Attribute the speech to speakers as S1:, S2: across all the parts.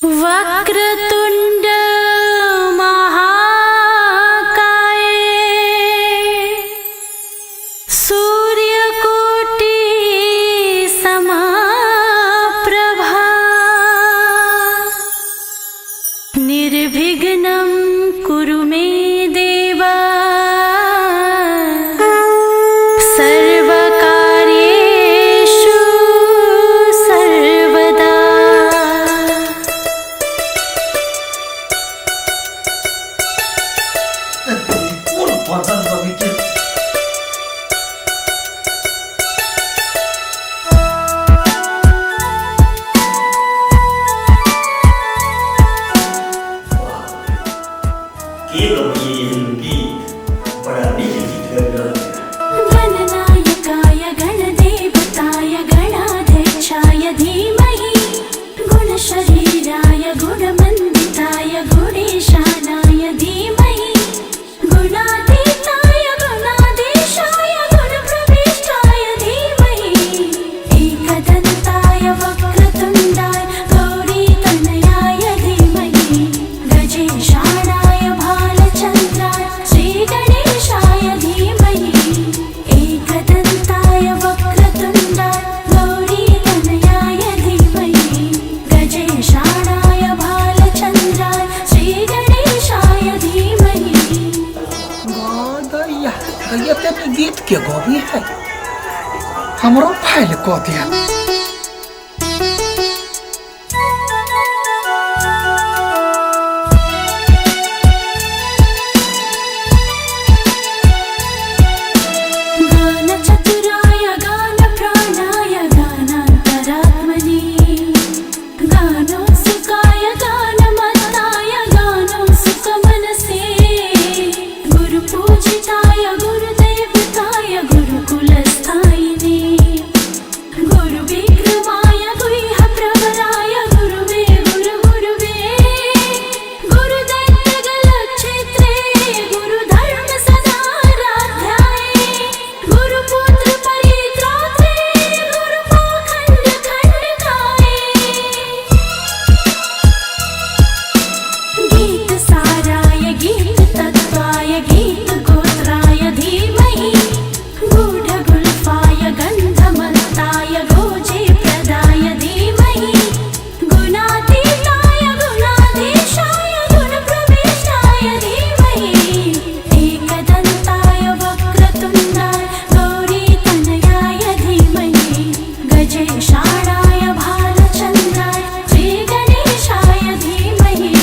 S1: वक्रतुंड महाकाय सूर्यकोटि समप्रभा निर्विघ्नं कुरु मे देव सर्वकार्येषु सर्वदा। गणनायकाय गणदेवताय गणाध्यक्षाय धीमहि गुणशरीराय गुणमण्डिताय गुणेशानाय धीमहि गुणातीताय गुणाधीशाय गुणप्रविष्टाय धीमहि एकदन्ताय वक्रतुण्डाय गौरीतनयाय धीमहि गजेशानाय भालचन्द्राय श्रीगणेशाय धीमहि एकदन्ताय वक्रतुण्डाय गौरीतनयाय धीमहि गजेशानाय भालचन्द्राय श्रीगणेशाय धीमहि।
S2: ये गीत के गोभी है हमरो फाइल को दिया।
S1: गानचतुराय गानप्राणाय गानान्तरात्मने गानोत्सुकाय गानमत्ताय गानोत्सुकमनसे गुरुपूजिताय गुरुदेवताय गुरुकुलस्थायिने गुरुविक्रमाय गुह्यप्रवराय गुरुवे गुरुगुरुवे गुरुदैत्यगलक्षेत्रे गुरुधर्म सदाराध्याय गुरुपुत्र परित्रात्रे गुरुपाखण्ड खण्डकाय गीत साराय गीत तत्वाय गीत गोत्राय धीमहि गूढगुल्फाय गन्धमन्ताय गोजे प्रदाय धीमहि गुणातीताय गुणाधीशाय गुणप्रविष्टाय धीमहि एकदन्ताय वक्रतुण्डाय गौरीतनयाय धीमहि गजेशानाय भालचन्द्राय श्रीगणेशाय धीमहि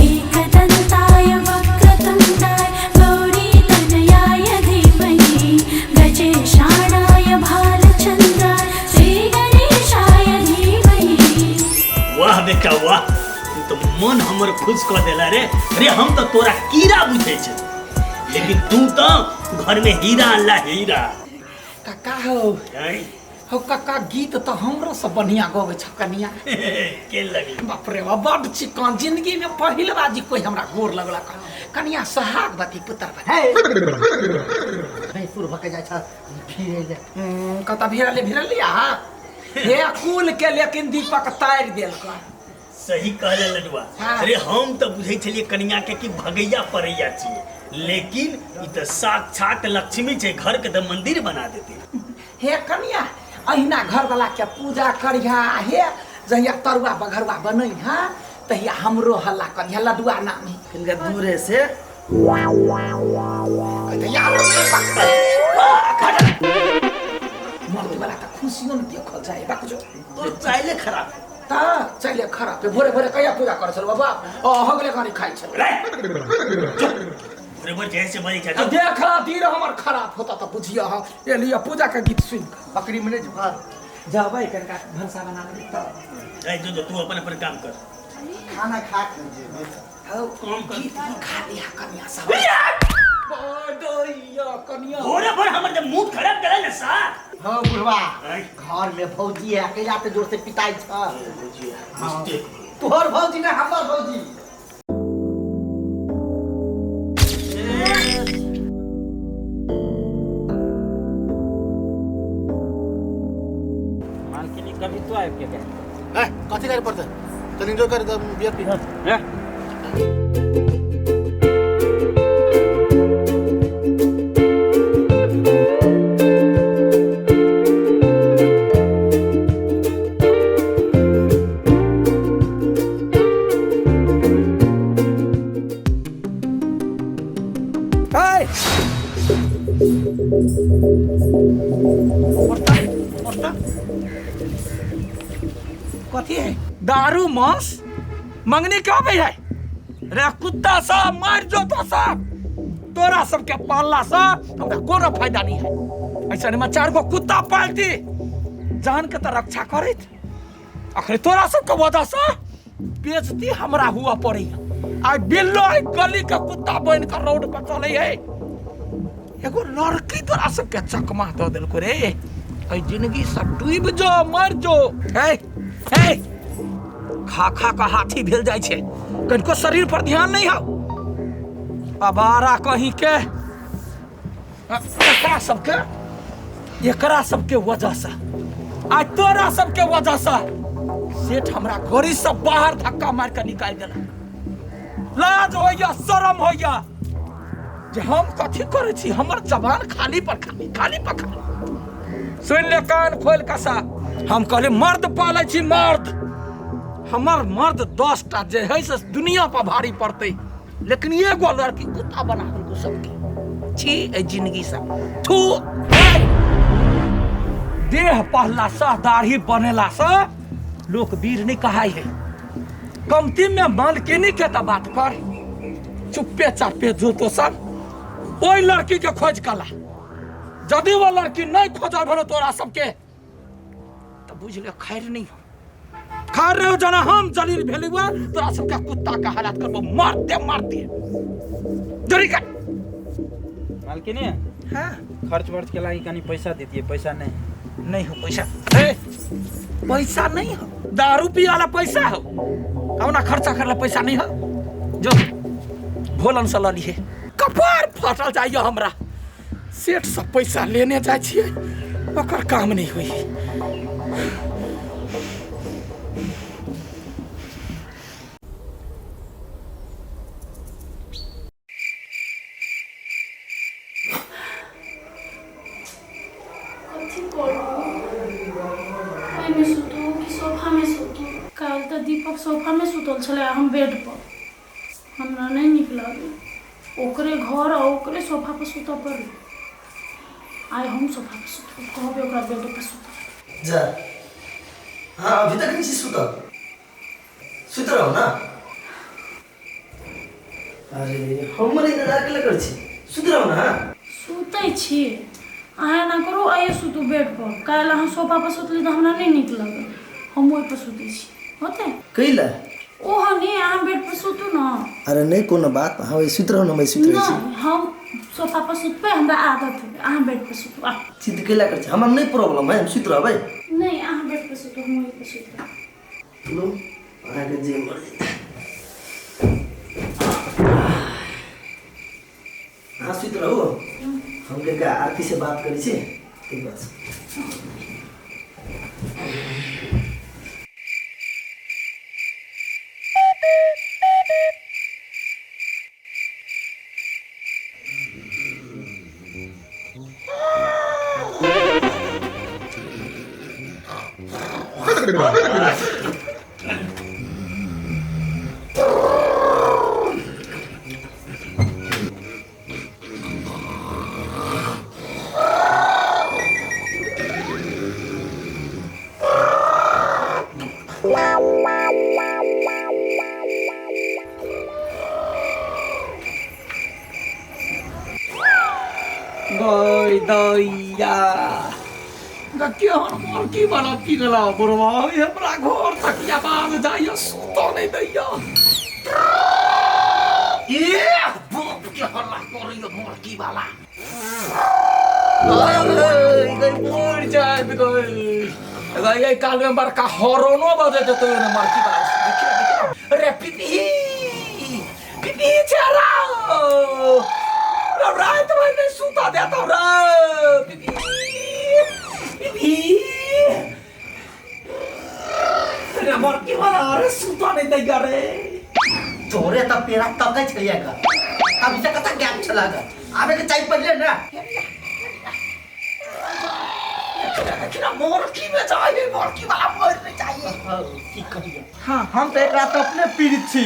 S1: एकदन्ताय वक्रतुण्डाय गौरीतनयाय धीमहि गजेशानाय भालचन्द्राय श्रीगणेशाय धीमहि।
S3: वाह बेटा वाह, तू तो मन हमर खुश कर देला रे। अरे हम तो तोरा कीड़ा बुझे छे, लेकिन तू तो घर में हीरा अल्लाह हीरा।
S2: काका हो
S3: हैं?
S2: हो काका गीत तो हमरो से बढ़िया गावे छ कनिया।
S3: के लगी
S2: बाप रे बाप बड़ चिकन जिंदगी में पहिल बाजी कोई हमरा गोर लगला कनिया सहाग बाती पुत्र
S4: है सुर भके जाय छ फिरे ले
S2: कता भिरल लिया हे कुल के लेकिन दीपक तार देल का
S3: सही कहले लडुआ।
S2: हाँ।
S3: अरे हम तो बुझे छलिए कन्या के कि भगैया परैया छिए, लेकिन ई तो साक्षात लक्ष्मी छे, घर के तो मंदिर बना देती।
S2: हे कनिया अहिना घर वाला के पूजा करिया हे जहिया तरुआ बघरुआ बनई हां तहिया हमरो हल्ला करिया लडुआ नाम
S4: इनका दूरे से
S2: तहिया मर्द वाला का खुशियों न देखल जाए बाकुजो
S3: तो चाइले खराब
S2: ता चले खराब पे भोरे भोरे कया पूजा कर छल बाबा हगले कनी खाइ छल
S3: बराबर जैसे बड़ी
S2: तो
S3: चाचा
S2: देखा तीर हमर खराब होता तो बुझिया ह ए लिया पूजा का गीत सुन
S4: बकरी में नहीं झुका जाबै कनका भंसा बना ले तो
S3: ए जो तू अपन काम कर।
S4: खाना खा के
S2: हो
S3: काम कर।
S2: गीत ही खा लिया कन्या सब बडैया कन्या
S3: भोरे भोर हमर जब मूड खराब करे ना सा
S4: हां बुढ़वा
S3: हैं?
S4: घर में भौजी है अकेला तो जोर से पिटाई छ
S3: मिस्टेक
S4: तोहर भौजी ना हमर भौजी
S5: कभी तो आबि के
S4: कथी करे पड़ते चल एन्जॉय कर बियर पी
S3: रे
S2: कथी है दारू मांस मंगनी क्या पे है रे कुत्ता सब मार जो तो सब तोरा सबके पालला से हमरा कोनो फायदा नहीं है ऐसा में 4 गो कुत्ता पालती जान के तो रक्षा करत आखिर तोरा सबके वजह से बेइज्जती हमरा हुआ पड़ी आ बिल्लो गली के कुत्ता बन के रोड पर चले है एगो लड़की तोरा सबके चकमा दे देलको रे ऐ जिंदगी सब डूब जो मर जो है खा खा का हाथी भेल जाय छे कनको शरीर पर ध्यान नहीं हो अबारा कहीं के एकरा सबके वजह से आज तोरा सबके वजह से सेठ हमरा घड़ी से बाहर धक्का मार के निकाल देला लाज होइया शर्म होइया जे हम कथी करे छी हमर जबान खाली पर खाली सुन ले कान खोल के सा हम कहले मर्द पाले छी मर्द हमर मर्द 10 टा जे है से दुनिया पर भारी पड़ते लेकिन एगो लड़की कुत्ता बना देलको सबके छी ए जिंदगी से थू देह पहला सा दाढ़ी बनेला सा लोक वीर नहीं कहाई है कमती में मालकिनी के तो बात कर चुप्पे चापे जो तो सब ओई लड़की के खोज कला यदि वो लड़की नहीं खोजा भरो तोरा सबके तो बुझ ले खैर नहीं हो खा रहे हो जना हम जलील भेली हुआ तोरा सबके कुत्ता का हालत करबो मारते जरी का
S5: मालकिनी
S2: हां
S5: खर्च वर्च के लागी कनी पैसा देती पैसा नहीं
S2: हो पैसा पैसा नहीं हो दारू पी वाला पैसा हो कौना खर्चा करला पैसा नहीं हो जो भोलन से ल लिए कपार फटल जाइयो हमरा सेठ से पैसा लेने जाय छियै ओकर काम नहीं होई
S1: दीपक सोफा में सुतल छले हम बेड पर हमरा नहीं निक लागल ओकरे घर और ओकरे सोफा पर सुत पर आइ हम सोफा पर सुत कहबे ओकरा बेड पर सुत
S4: जा हां अभी तक नहीं सुत रहो ना अरे हमरे इंतजार के कर छी सुत रहो ना
S1: सुतै छी आया ना करो आइए सुतू बेड पर काल हम सोफा पर सुतली तो हमरा नहीं निक लागल हम ओइ पर सुतै छी होते
S4: कैला
S1: ओ हनी यहाँ बेड पर सुतू ना
S4: अरे नहीं कोनो बात हाँ सुत रहो ना मैं सुत रही
S1: छी हम सोफा पर सुत पे हमरा आदत है यहाँ बेड पर सुतू आ
S4: चिंता कैला कर छी हमरा नहीं प्रॉब्लम है हम सुत रहबै
S1: नहीं यहाँ बेड पर सुतू हम ओइ पर सुतू
S4: लो आगे जे मर्जी हाँ सुत रहो हम के आरती से बात करी छी ठीक बात
S2: दैया गक्किया की वाला की गला बुरवा हमरा घर तक आवाज जाइए सुतो नहीं दैया ये बाप के हल्ला करियो मुर्गी वाला गई मोर जाए गई ये काल में बड़का हॉर्नो बजे तो मुर्गी वाला देखिए रे पिपी चराओ रात में नहीं सूता देता हूँ बड़की वाला अरे सुता नहीं देगा रे
S4: तोरे तब पेरा तकै छलिएगा अभी से कता गैप चलागा आबे के चाय पड़ले ना
S2: किना मोर की में जाए बड़की वाला मोर नहीं चाहिए
S4: की कहिए
S2: हां
S4: हम तो एक रात अपने पीड़ित छी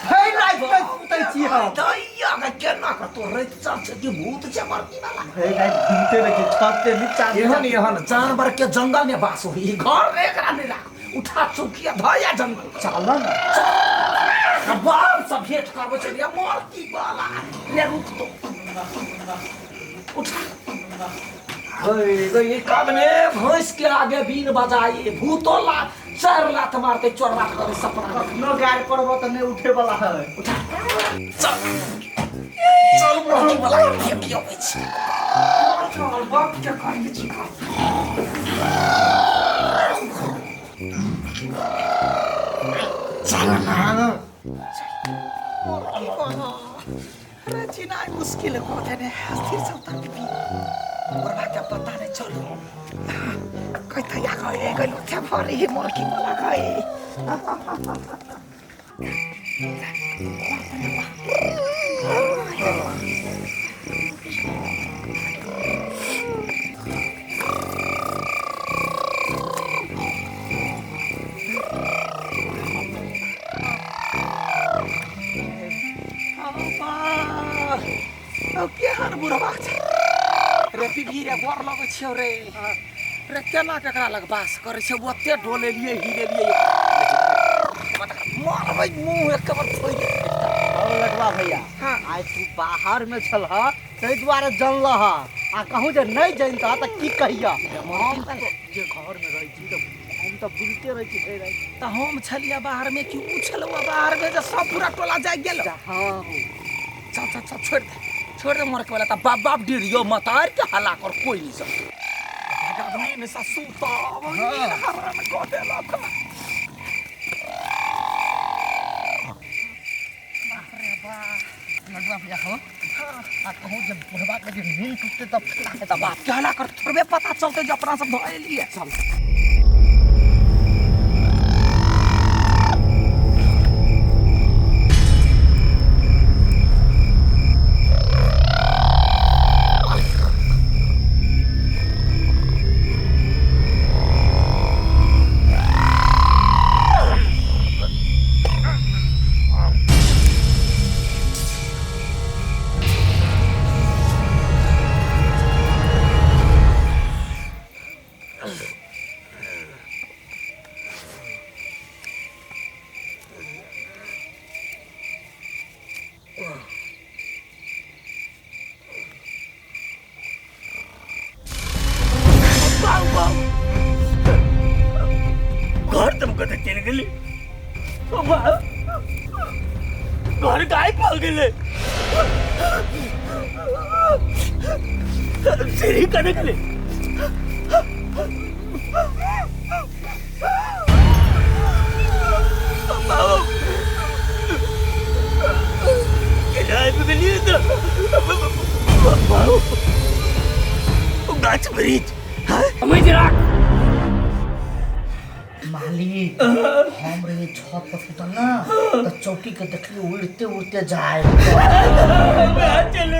S4: है रात में सुतै छी हम
S2: दैया का केना का तो रे चल से कि भूत छै बड़की वाला
S4: है रात घूमते रहे छत पे नीचा
S2: एहन जानवर के जंगल में वास होई घर रे एकरा नहीं राख उठा चौकिया धया जंगल
S4: चल ना
S2: बाप सब भेंट करबो चलिया बड़की वाला ले रुक तो उठा तो ये काम ने भैंस के आगे बीन बजाई भूतोला चार लात मारते चोरवा करे सपना
S4: नो गाड़ पड़बो त नहीं उठे वाला है
S2: उठा चल चल बड़की वाला के कियो छै चल बाप के करिए छी चल ना अरे जीना मुश्किल को थे ने स्थिर से उतर के और क्या पता नहीं चलो कोई थया गए कोई लुटे भरी मोर की वाला गए क्या हर बुढ़वा रे पीढ़ी रे बर लगे छियो रे रे केना केकरा लग बास करे छै ओते डोले लिए हीरे लिए मारबै मुंह एक बार छोड़ दे
S4: और लगवा भैया
S2: हां
S4: आज तू बाहर में छल ह तै द्वारे जानल ह आ कहूं जे नहीं जानता त की कहिया हम त जे घर में रही छी त हम त बुलते रही छी भई
S2: त हम छलिया बाहर में क्यों उछलवा बाहर में जे सब पूरा टोला जाय गेल
S4: हां
S2: चल चल चल छोड़ दे मोर के वाला त बाप बाप डिरियो मतार के हला कर कोई नहीं सब आदमी में सा सूता वही हमरा में को देला था बाप रे बाप
S4: लगवा भैया हो आ कहूं जे बुढ़वा के जे नींद टूटते तब
S2: बाप के हला कर थोड़े पता चलते जो अपना सब धोए लिए चल घर तुम कते चल गेली घर गाय पाल गेले सीढ़ी कने गेले किराए पे गेली तो गाछ ब्रिज हमें जरा
S4: मालिक हम रे छत पर सुतल ना त चौकी के देखली उड़ते उड़ते जाए
S2: चले